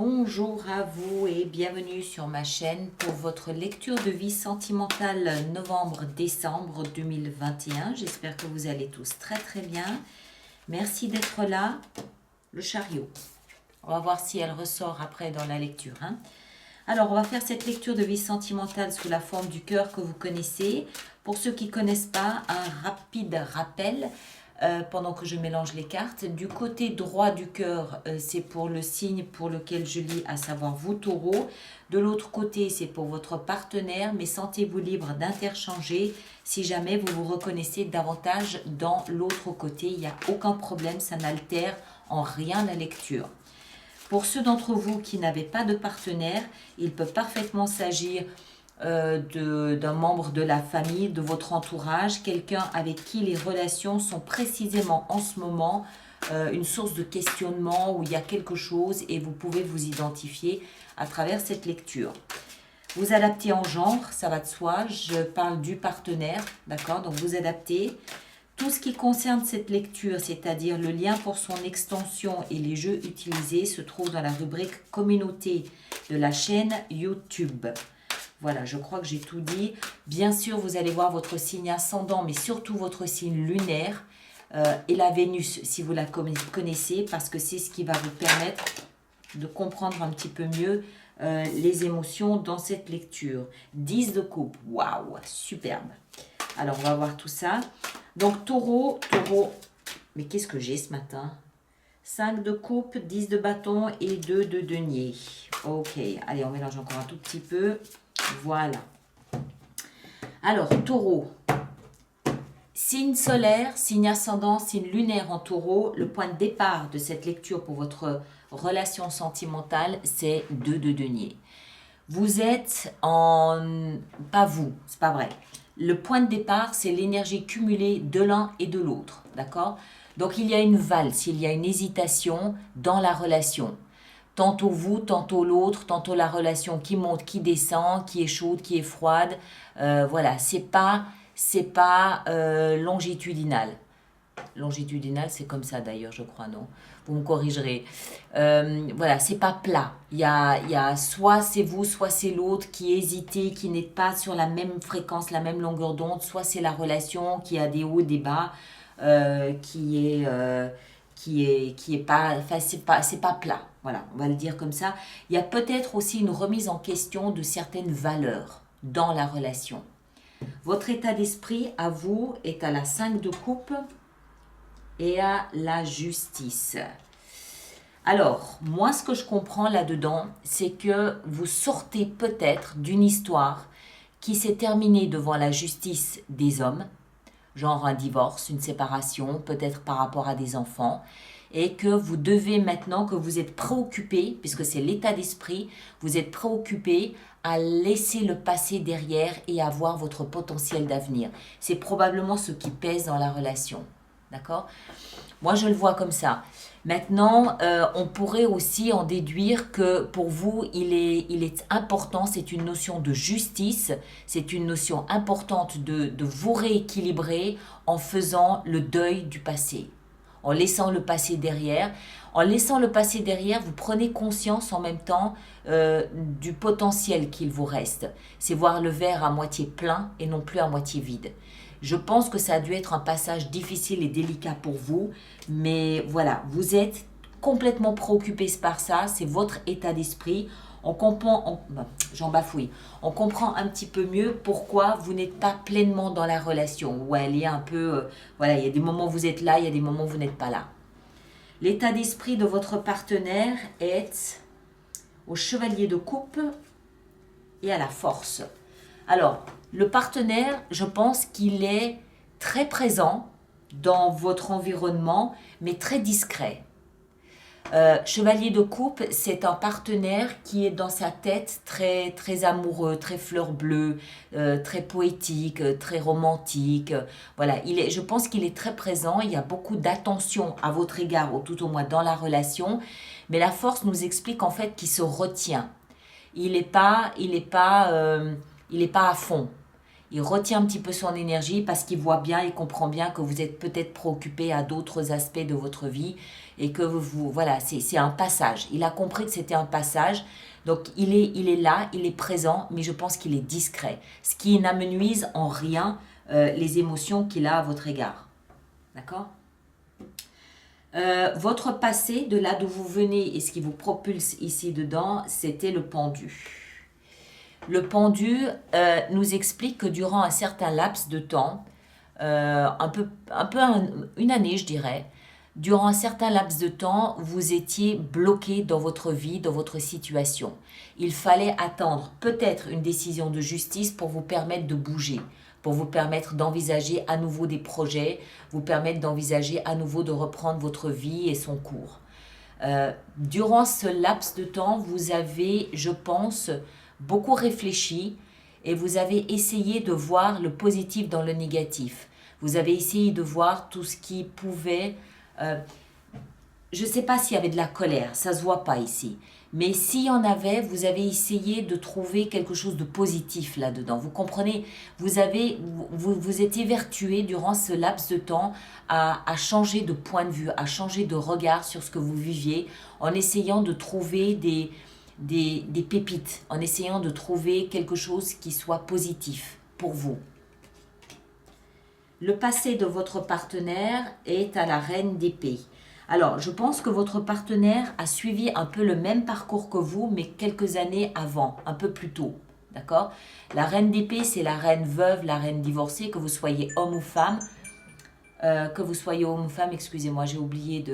Bonjour à vous et bienvenue sur ma chaîne pour votre lecture de vie sentimentale novembre-décembre 2021. J'espère que vous allez tous très très bien. Merci d'être là. Le chariot. On va voir si elle ressort après dans la lecture. Alors, on va faire cette lecture de vie sentimentale sous la forme du cœur que vous connaissez. Pour ceux qui ne connaissent pas, un rapide rappel. Pendant que je mélange les cartes. Du côté droit du cœur, c'est pour le signe pour lequel je lis, à savoir vous, taureau. De l'autre côté, c'est pour votre partenaire, mais sentez-vous libre d'interchanger si jamais vous vous reconnaissez davantage dans l'autre côté. Il n'y a aucun problème, ça n'altère en rien la lecture. Pour ceux d'entre vous qui n'avaient pas de partenaire, il peut parfaitement s'agir d'un membre de la famille, de votre entourage, quelqu'un avec qui les relations sont précisément en ce moment une source de questionnement où il y a quelque chose et vous pouvez vous identifier à travers cette lecture. Vous adaptez en genre, ça va de soi, je parle du partenaire, d'accord? Donc vous adaptez. Tout ce qui concerne cette lecture, c'est-à-dire le lien pour son extension et les jeux utilisés, se trouve dans la rubrique communauté de la chaîne YouTube. Voilà, je crois que j'ai tout dit. Bien sûr, vous allez voir votre signe ascendant, mais surtout votre signe lunaire et la Vénus, si vous la connaissez, parce que c'est ce qui va vous permettre de comprendre un petit peu mieux les émotions dans cette lecture. 10 de coupe, waouh, superbe. Alors, on va voir tout ça. Donc, taureau, mais qu'est-ce que j'ai ce matin? 5 de coupe, 10 de bâton et 2 de denier. Ok, allez, on mélange encore un tout petit peu. Voilà. Alors, taureau. Signe solaire, signe ascendant, signe lunaire en taureau. Le point de départ de cette lecture pour votre relation sentimentale, c'est 2 de denier. Vous êtes en... Pas vous, c'est pas vrai. Le point de départ, c'est l'énergie cumulée de l'un et de l'autre. D'accord? Donc, il y a une valse, il y a une hésitation dans la relation. Tantôt vous, tantôt l'autre, tantôt la relation qui monte, qui descend, qui est chaude, qui est froide. Voilà, c'est pas longitudinal. Longitudinal, c'est comme ça d'ailleurs, je crois, non? Vous me corrigerez. Voilà, c'est pas plat. Il y a soit c'est vous, soit c'est l'autre qui hésite, qui n'est pas sur la même fréquence, la même longueur d'onde. Soit c'est la relation qui a des hauts, des bas, qui est pas, enfin, c'est pas plat. Voilà, on va le dire comme ça. Il y a peut-être aussi une remise en question de certaines valeurs dans la relation. Votre état d'esprit, à vous, est à la 5 de coupe et à la justice. Alors, moi, ce que je comprends là-dedans, c'est que vous sortez peut-être d'une histoire qui s'est terminée devant la justice des hommes, genre un divorce, une séparation, peut-être par rapport à des enfants, et que vous devez maintenant, que vous êtes préoccupé, puisque c'est l'état d'esprit, vous êtes préoccupé à laisser le passé derrière et à voir votre potentiel d'avenir. C'est probablement ce qui pèse dans la relation. D'accord? Moi, je le vois comme ça. Maintenant, on pourrait aussi en déduire que pour vous, il est important, c'est une notion de justice, c'est une notion importante de vous rééquilibrer en faisant le deuil du passé, en laissant le passé derrière. En laissant le passé derrière, vous prenez conscience en même temps du potentiel qu'il vous reste. C'est voir le verre à moitié plein et non plus à moitié vide. Je pense que ça a dû être un passage difficile et délicat pour vous, mais voilà, vous êtes complètement préoccupé par ça, c'est votre état d'esprit. On comprend, j'en bafouille, on comprend un petit peu mieux pourquoi vous n'êtes pas pleinement dans la relation, où elle est un peu, voilà, il y a des moments où vous êtes là, il y a des moments où vous n'êtes pas là. L'état d'esprit de votre partenaire est au chevalier de coupe et à la force. Alors, le partenaire, je pense qu'il est très présent dans votre environnement, mais très discret. Chevalier de coupe, c'est un partenaire qui est dans sa tête très, très amoureux, très fleur bleue, très poétique, très romantique. Voilà, je pense qu'il est très présent, il y a beaucoup d'attention à votre égard, ou tout au moins dans la relation, mais la force nous explique en fait qu'il se retient. Il n'est pas à fond. Il retient un petit peu son énergie parce qu'il voit bien, il comprend bien que vous êtes peut-être préoccupé à d'autres aspects de votre vie et que voilà, c'est un passage. Il a compris que c'était un passage, donc il est là, il est présent, mais je pense qu'il est discret, ce qui n'amenuise en rien les émotions qu'il a à votre égard. D'accord? Votre passé, de là d'où vous venez et ce qui vous propulse ici dedans, c'était le pendu. Le pendu nous explique que durant un certain laps de temps, une année je dirais, durant un certain laps de temps, vous étiez bloqué dans votre vie, dans votre situation. Il fallait attendre peut-être une décision de justice pour vous permettre de bouger, pour vous permettre d'envisager à nouveau des projets, vous permettre d'envisager à nouveau de reprendre votre vie et son cours. Durant ce laps de temps, vous avez, je pense, beaucoup réfléchi et vous avez essayé de voir le positif dans le négatif. Vous avez essayé de voir tout ce qui pouvait... je ne sais pas s'il y avait de la colère, ça ne se voit pas ici. Mais s'il y en avait, vous avez essayé de trouver quelque chose de positif là-dedans. Vous comprenez, vous étiez vertué durant ce laps de temps à changer de point de vue, à changer de regard sur ce que vous viviez, en essayant de trouver des pépites, en essayant de trouver quelque chose qui soit positif pour vous. Le passé de votre partenaire est à la reine d'épée. Alors, je pense que votre partenaire a suivi un peu le même parcours que vous, mais quelques années avant, un peu plus tôt. D'accord? La reine d'épée, c'est la reine veuve, la reine divorcée, que vous soyez homme ou femme. Excusez-moi, j'ai oublié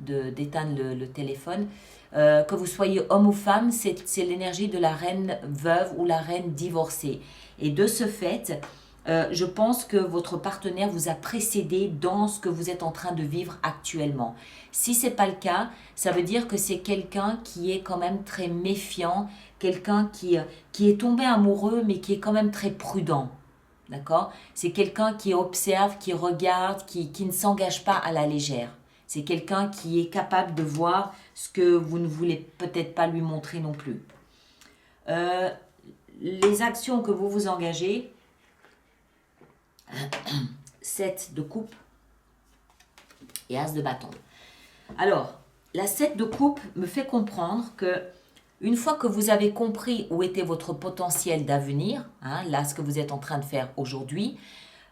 d'éteindre le téléphone. Que vous soyez homme ou femme, c'est l'énergie de la reine veuve ou la reine divorcée. Et de ce fait, je pense que votre partenaire vous a précédé dans ce que vous êtes en train de vivre actuellement. Si ce n'est pas le cas, ça veut dire que c'est quelqu'un qui est quand même très méfiant, quelqu'un qui est tombé amoureux mais qui est quand même très prudent. D'accord? C'est quelqu'un qui observe, qui regarde, qui ne s'engage pas à la légère. C'est quelqu'un qui est capable de voir ce que vous ne voulez peut-être pas lui montrer non plus. Les actions que vous vous engagez, 7 de coupe et as de bâton. Alors, la 7 de coupe me fait comprendre que une fois que vous avez compris où était votre potentiel d'avenir, là ce que vous êtes en train de faire aujourd'hui,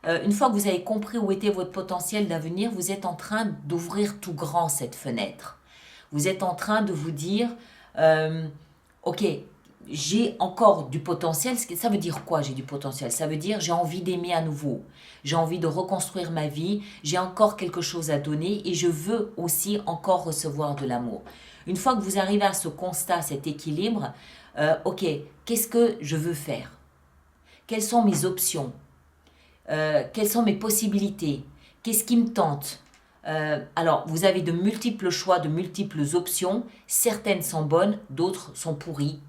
une fois que vous avez compris où était votre potentiel d'avenir, vous êtes en train d'ouvrir tout grand cette fenêtre. Vous êtes en train de vous dire, ok, j'ai encore du potentiel. Ça veut dire quoi, j'ai du potentiel? Ça veut dire j'ai envie d'aimer à nouveau. J'ai envie de reconstruire ma vie. J'ai encore quelque chose à donner et je veux aussi encore recevoir de l'amour. Une fois que vous arrivez à ce constat, cet équilibre, ok, qu'est-ce que je veux faire? Quelles sont mes options? Quelles sont mes possibilités? Qu'est-ce qui me tente? Alors, vous avez de multiples choix, de multiples options. Certaines sont bonnes, d'autres sont pourries.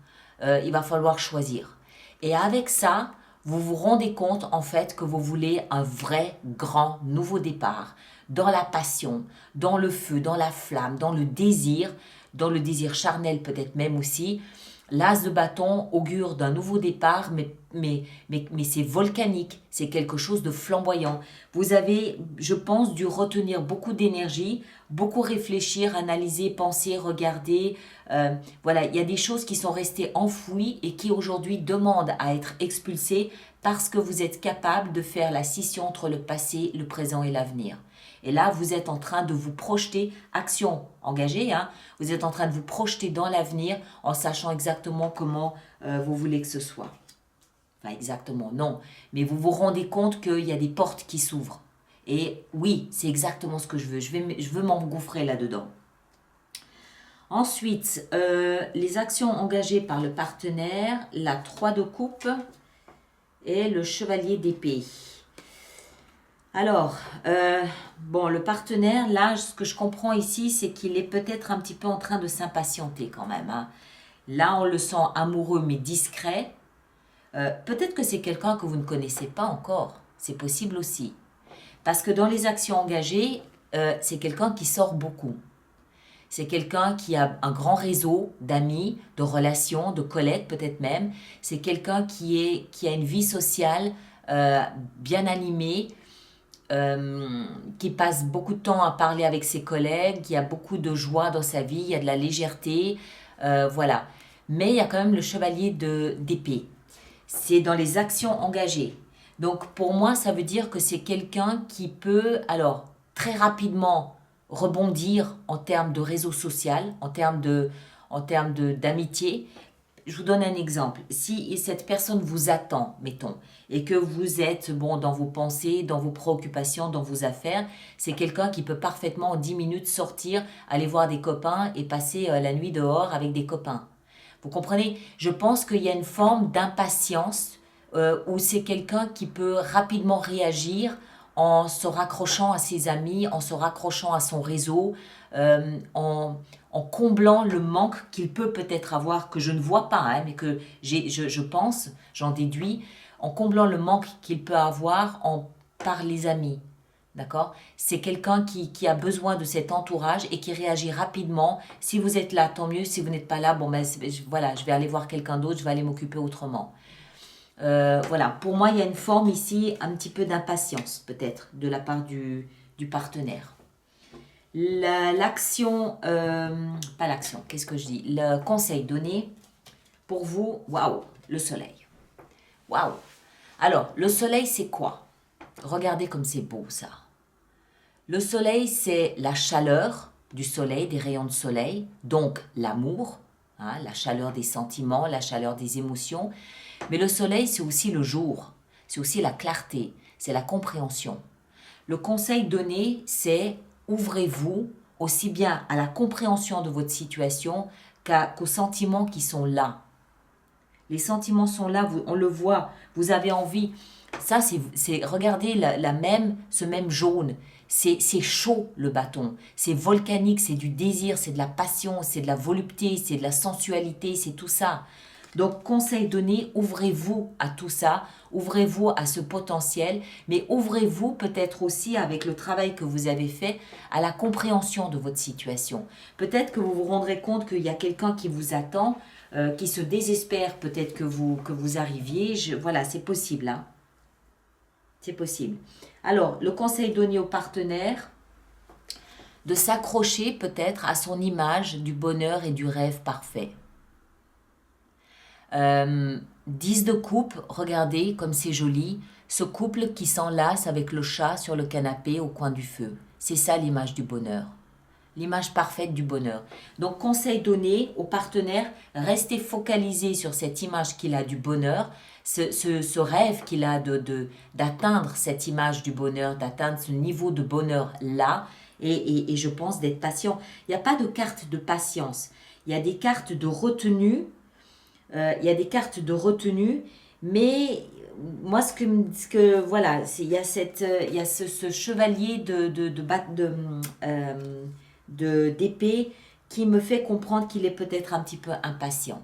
Il va falloir choisir. Et avec ça, vous vous rendez compte en fait que vous voulez un vrai, grand, nouveau départ. Dans la passion, dans le feu, dans la flamme, dans le désir charnel peut-être même aussi. L'as de bâton augure d'un nouveau départ, mais c'est volcanique, c'est quelque chose de flamboyant. Vous avez, je pense, dû retenir beaucoup d'énergie, beaucoup réfléchir, analyser, penser, regarder. Voilà, il y a des choses qui sont restées enfouies et qui aujourd'hui demandent à être expulsées parce que vous êtes capable de faire la scission entre le passé, le présent et l'avenir. Et là, vous êtes en train de vous projeter, action engagée, vous êtes en train de vous projeter dans l'avenir en sachant exactement comment vous voulez que ce soit. Enfin, exactement, non. Mais vous vous rendez compte qu'il y a des portes qui s'ouvrent. Et oui, c'est exactement ce que je veux. Je veux m'engouffrer là-dedans. Ensuite, les actions engagées par le partenaire, la 3 de coupe et le chevalier d'épée. Alors, le partenaire, là, ce que je comprends ici, c'est qu'il est peut-être un petit peu en train de s'impatienter quand même. Là, on le sent amoureux mais discret. Peut-être que c'est quelqu'un que vous ne connaissez pas encore. C'est possible aussi. Parce que dans les actions engagées, c'est quelqu'un qui sort beaucoup. C'est quelqu'un qui a un grand réseau d'amis, de relations, de collègues peut-être même. C'est quelqu'un qui a une vie sociale euh, bien animé, qui passe beaucoup de temps à parler avec ses collègues, qui a beaucoup de joie dans sa vie, il y a de la légèreté, voilà. Mais il y a quand même le chevalier d'épée. C'est dans les actions engagées. Donc pour moi, ça veut dire que c'est quelqu'un qui peut, alors, très rapidement rebondir en termes de réseau social, d'amitié. Je vous donne un exemple. Si cette personne vous attend, mettons, et que vous êtes bon dans vos pensées, dans vos préoccupations, dans vos affaires, c'est quelqu'un qui peut parfaitement en 10 minutes sortir, aller voir des copains et passer la nuit dehors avec des copains. Vous comprenez? Je pense qu'il y a une forme d'impatience où c'est quelqu'un qui peut rapidement réagir en se raccrochant à ses amis, en se raccrochant à son réseau, en comblant le manque qu'il peut peut-être avoir, que je ne vois pas, hein, mais que je pense, j'en déduis, en comblant le manque qu'il peut avoir par les amis. D'accord? C'est quelqu'un qui a besoin de cet entourage et qui réagit rapidement. Si vous êtes là, tant mieux. Si vous n'êtes pas là, bon, ben, voilà, je vais aller voir quelqu'un d'autre, je vais aller m'occuper autrement. Voilà, pour moi, il y a une forme ici, un petit peu d'impatience, peut-être, de la part du partenaire. L'action, pas l'action, qu'est-ce que je dis? Le conseil donné pour vous, waouh, le soleil. Waouh! Alors, le soleil, c'est quoi? Regardez comme c'est beau, ça. Le soleil, c'est la chaleur du soleil, des rayons de soleil, donc l'amour, hein, la chaleur des sentiments, la chaleur des émotions. Mais le soleil, c'est aussi le jour, c'est aussi la clarté, c'est la compréhension. Le conseil donné, c'est ouvrez-vous aussi bien à la compréhension de votre situation qu'aux sentiments qui sont là. Les sentiments sont là, on le voit, vous avez envie. Ça, regardez ce même jaune. C'est chaud le bâton, c'est volcanique, c'est du désir, c'est de la passion, c'est de la volupté, c'est de la sensualité, c'est tout ça. Donc, conseil donné, ouvrez-vous à tout ça, ouvrez-vous à ce potentiel, mais ouvrez-vous peut-être aussi avec le travail que vous avez fait à la compréhension de votre situation. Peut-être que vous vous rendrez compte qu'il y a quelqu'un qui vous attend, qui se désespère peut-être que vous arriviez. Voilà, c'est possible, hein. C'est possible. Alors, le conseil donné au partenaire, de s'accrocher peut-être à son image du bonheur et du rêve parfait. 10 de coupe, regardez comme c'est joli. Ce couple qui s'enlace avec le chat sur le canapé au coin du feu. C'est ça l'image du bonheur. L'image parfaite du bonheur. Donc, conseil donné au partenaire, restez focalisé sur cette image qu'il a du bonheur, ce rêve qu'il a d'atteindre cette image du bonheur, d'atteindre ce niveau de bonheur-là, et je pense d'être patient. Il n'y a pas de carte de patience, il y a des cartes de retenue, mais moi, voilà, il y a ce chevalier d'épée qui me fait comprendre qu'il est peut-être un petit peu impatient.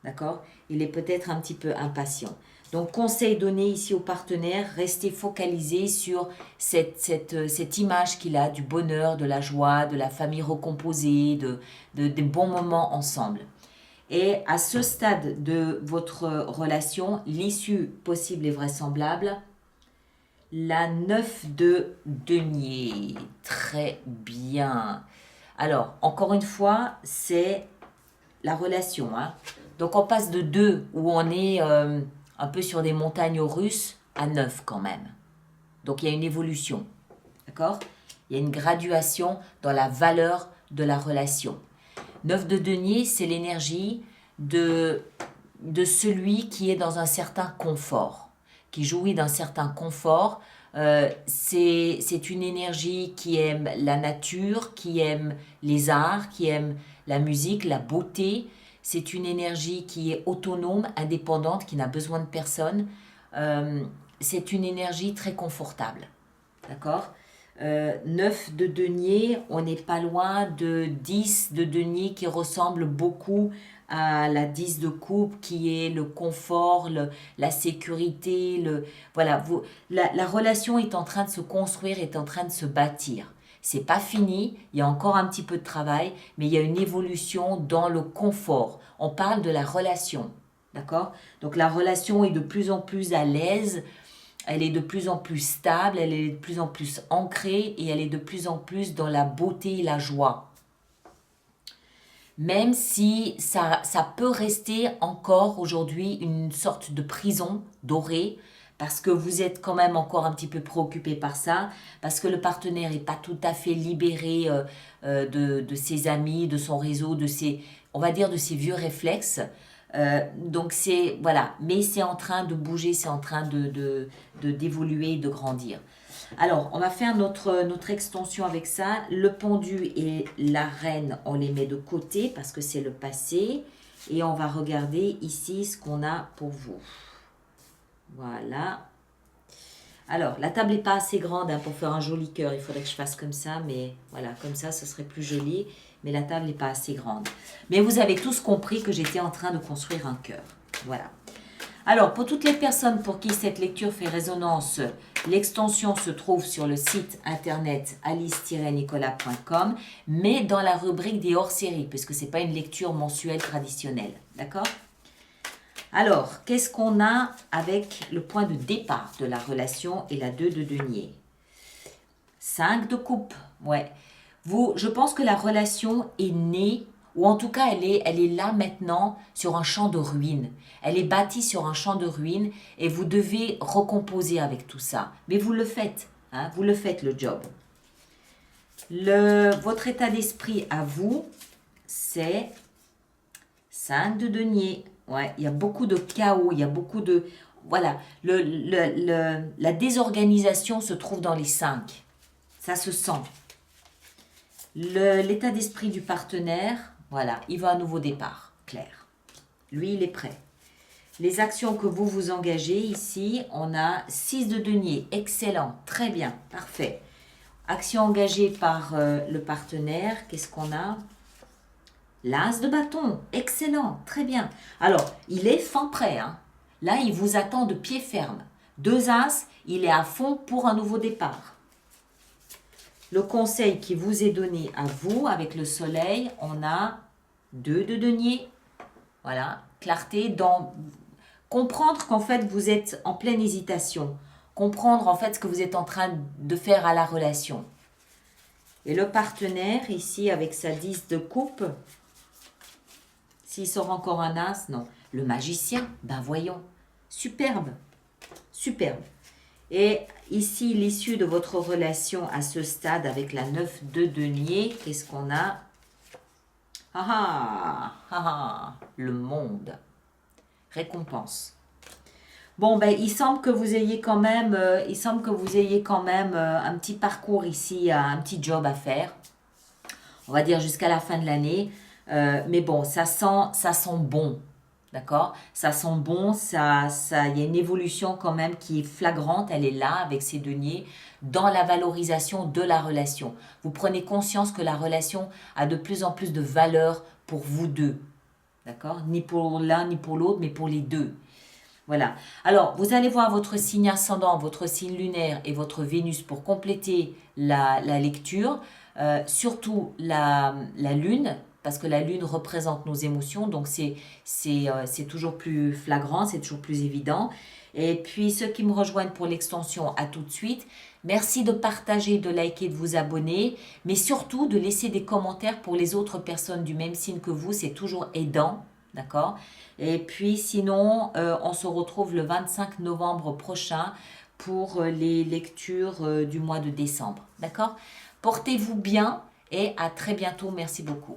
D'accord? Il est peut-être un petit peu impatient. Donc, conseil donné ici au partenaire, restez focalisé sur cette image qu'il a du bonheur, de la joie, de la famille recomposée, des bons moments ensemble. Et à ce stade de votre relation, l'issue possible et vraisemblable, la 9 de denier. Très bien. Alors, encore une fois, c'est la relation, hein. Donc, on passe de 2, où on est un peu sur des montagnes russes, à 9 quand même. Donc, il y a une évolution. D'accord? Il y a une graduation dans la valeur de la relation. 9 de denier, c'est l'énergie de celui qui est dans un certain confort, qui jouit d'un certain confort. C'est une énergie qui aime la nature, qui aime les arts, qui aime la musique, la beauté. C'est une énergie qui est autonome, indépendante, qui n'a besoin de personne. C'est une énergie très confortable. D'accord? 9 de denier, on n'est pas loin de 10 de denier qui ressemble beaucoup à la 10 de coupe qui est le confort, la sécurité. Voilà, la relation est en train de se construire, est en train de se bâtir. C'est pas fini, il y a encore un petit peu de travail, mais il y a une évolution dans le confort. On parle de la relation, d'accord? Donc la relation est de plus en plus à l'aise. elle est de plus en plus stable, elle est de plus en plus ancrée et elle est de plus en plus dans la beauté et la joie. Même si ça peut rester encore aujourd'hui une sorte de prison dorée, parce que vous êtes quand même encore un petit peu préoccupé par ça, parce que le partenaire n'est pas tout à fait libéré de ses amis, de son réseau, de ses, on va dire, de ses vieux réflexes. Donc c'est, voilà, mais c'est en train de bouger, c'est en train d'évoluer, de grandir. Alors, on va faire notre extension avec ça. Le pendu et la reine, on les met de côté parce que c'est le passé. Et on va regarder ici ce qu'on a pour vous. Voilà. Alors, la table n'est pas assez grande pour faire un joli cœur. Il faudrait que je fasse comme ça, mais voilà, comme ça, ce serait plus joli. Mais la table n'est pas assez grande. Mais vous avez tous compris que j'étais en train de construire un cœur. Voilà. Alors, pour toutes les personnes pour qui cette lecture fait résonance, l'extension se trouve sur le site internet alice-nicolas.com, mais dans la rubrique des hors-séries, puisque ce n'est pas une lecture mensuelle traditionnelle. D'accord ? Alors, qu'est-ce qu'on a avec le point de départ de la relation et la 2 de denier? 5 de coupe, ouais. Je pense que la relation est née, ou en tout cas elle est là maintenant sur un champ de ruines. Elle est bâtie sur un champ de ruines et vous devez recomposer avec tout ça. Mais vous le faites, hein, vous le faites le job. Votre état d'esprit à vous, c'est 5 de denier. Ouais, il y a beaucoup de chaos, il y a beaucoup de... Voilà, la désorganisation se trouve dans les 5. Ça se sent. L'état d'esprit du partenaire, voilà, il va à un nouveau départ, clair. Lui, il est prêt. Les actions que vous vous engagez ici, on a 6 de denier, excellent, très bien, parfait. Action engagée par le partenaire, qu'est-ce qu'on a? L'as de bâton, excellent, très bien. Alors, il est fin prêt, hein. Là, il vous attend de pied ferme. 2 as, il est à fond pour un nouveau départ. Le conseil qui vous est donné à vous, avec le soleil, on a 2 de denier. Voilà, clarté dans... Comprendre qu'en fait, vous êtes en pleine hésitation. Comprendre en fait ce que vous êtes en train de faire à la relation. Et le partenaire, ici, avec sa 10 de coupe, s'il sort encore un as, non. Le magicien, ben voyons, superbe, superbe. Et ici, l'issue de votre relation à ce stade avec la 9 de denier, qu'est-ce qu'on a? Le monde. Récompense. Bon, ben, il semble que vous ayez quand même, un petit parcours ici, un petit job à faire. On va dire jusqu'à la fin de l'année. Mais bon, ça sent bon. D'accord? Ça sent bon, il y a une évolution quand même qui est flagrante, elle est là avec ces deniers, dans la valorisation de la relation. Vous prenez conscience que la relation a de plus en plus de valeur pour vous deux. D'accord? Ni pour l'un ni pour l'autre, mais pour les deux. Voilà. Alors, vous allez voir votre signe ascendant, votre signe lunaire et votre Vénus pour compléter la lecture. Surtout la lune, parce que la lune représente nos émotions, donc c'est toujours plus flagrant, c'est toujours plus évident. Et puis ceux qui me rejoignent pour l'extension, à tout de suite. Merci de partager, de liker, de vous abonner, mais surtout de laisser des commentaires pour les autres personnes du même signe que vous, c'est toujours aidant, d'accord? Et puis sinon, on se retrouve le 25 novembre prochain pour les lectures du mois de décembre, d'accord? Portez-vous bien et à très bientôt, merci beaucoup.